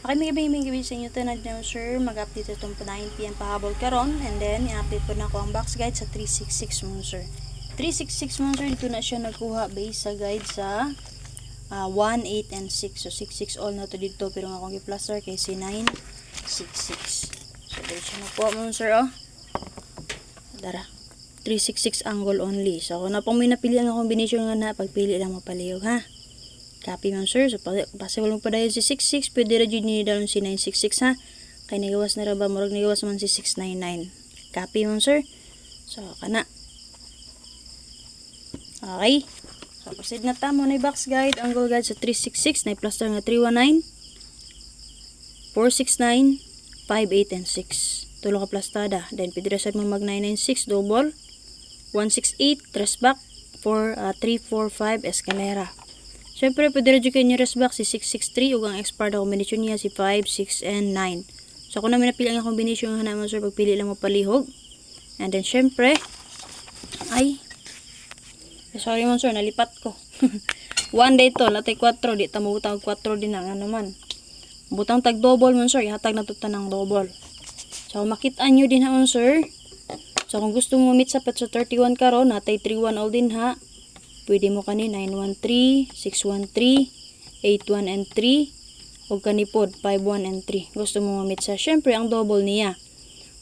Okay, may gabi sa inyo tanad na sir, mag-update itong 9pm pahabol karon, and then i-update po na ako ang box guide sa 366 mo sir. 366 mo sir, dito na siya nagkuha base sa guide sa 1, 8, and 6. So 66 all na to dito, pero nga akong i-plaster kay si 966. So dito siya nagkuha mo sir, oh. Dara. 366 angle only. So kung na pong may napili ang combination nga na, pagpili lang mapalihog ha. Copy ma'am sir. So possible mo pa dahil si 66, pwede ra jud ni dalon si 966 ha. Kay nagawas na ra ba, murag nagawas man si 699. Copy ma'am sir. So kana. Okay. So proceed na ta mo na box guide, angle guide sa 366, na plaster nga 319, 469, 58 and 6. Tulo ka plastada. Then pwede ra sad mo mag 996 double, 168 tres back, 345 escalera. Siyempre, pwede rin kayo rest back si 663 ug ang expired combination niya si 5, 6, and 9. So, kung namin napili ang combination nga naman, sir, pagpili lang mo palihog. And then, siyempre, sorry mo, sir, nalipat ko. 1 day to, natay 4, di ta mabutang 4 din ang ano man. Butang tag double mo, sir, ihatag na tuta ng double. So, makita nyo din ha, sir. So, kung gusto mo meet sa petso 31 karon, natay 31 all din ha. Pwede mo kani 913, 613, 81 and 3, o kanipod 51 and 3. Gusto mo mamit sa, syempre, ang double niya.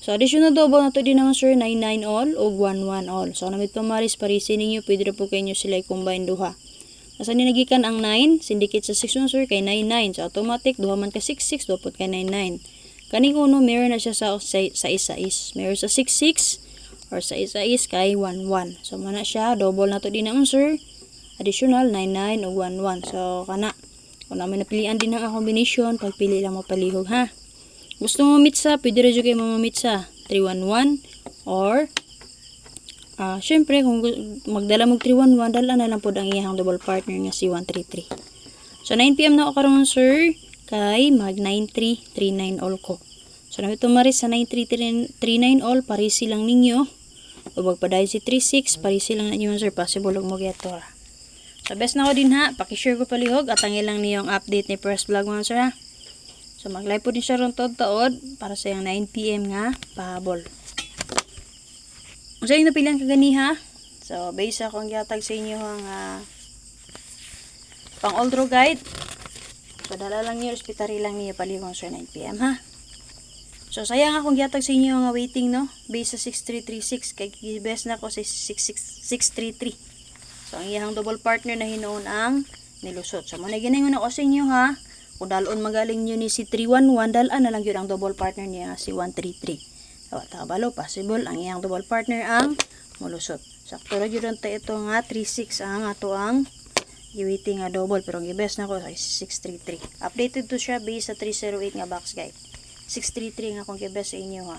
So, additional double na to din naman sir, 99 all o 11 all. So, namit pa maris, parisin ninyo, pwede na po kayo sila i-combine duha. Kasi ninagikan ang 9, syndicate sa 6 sir, kay 99. So, automatic, duha man ka 66, dupot kay 99. Kaning uno, meron na siya sa isa-is. Meron sa 66, or sa isa-is kay 11. So, mana siya, double na to din naman sir. Additional, 99 o 11. So, kana. Kung namin napilian din ang combination, pagpili lang mo palihog ha. Gusto mo mamitsa, pwede rin kayo mamitsa 311 or syempre, kung magdala mo 311, dala na lang po ang iyang double partner nga si 133. So, 9pm na ako karon sir, kay mag 9339 all ko. So, namin tumaris sa 9339 all, parisi lang ninyo. O magpadayon si 36, parisi lang na ninyo sir, possible mo geto ra. So, best na ko din ha, pakishare ko palihog, at angin lang niyo ang update ni First Vlog mo sir ha. So, mag-live po din siya ron taod para sa yung 9pm nga, pahabol. Kung sa yung napilihan kagani ha, so, base akong gihatag sa inyo ang pang old row guide. So, dala lang niyo, hospitary lang niyo palihog sa 9pm ha. So, sayang akong gihatag sa inyo nga waiting, no? Base sa 6336. Kay best na ko sa 633. So, ang iyang double partner na hinoon ang nilusot. So, muna ginayon ako sa inyo, ha? Kung dalon magaling nyo ni si 311, dalaan na lang yun ang double partner niya, si 133. So, takabalo, possible, ang iyang double partner ang mulusot. Sakto rin yun ito nga, 36 ang ato ang waiting nga double. Pero ang best na ko sa 633. Updated to siya base sa 308 nga box guide. 633 nga akong kibes sa inyo ha.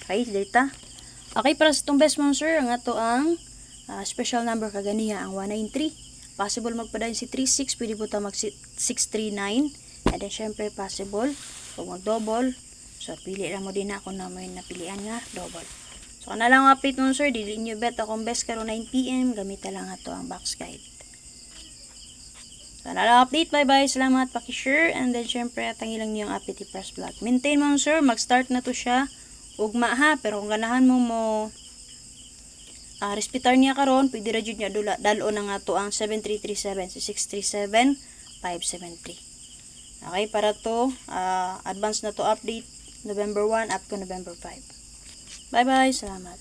Okay, data. Okay, para sa itong best mo sir, ang ato ang special number kaganiha ang 193. Possible magpadayon si 36, pwede po ta mag 639. And then syempre possible, kung mag double, so pili lang mo din ako na may napilian nga double. So kana lang update mo sir, dili nyo bet akong best karon 9pm, gamit lang ato ang box guide. So, update. Bye-bye. Salamat. Pakishare. And then, syempre, tangi lang niyo ang update ni First Vlog. Maintain mo, sir. Mag-start na to siya. Ugma, ha. Pero kung ganahan mo respitar niya karon, pwede ra jud niya dalo na nga to ang 7337 637 573. Okay, para to, advance na to update November 1 up to November 5. Bye-bye. Salamat.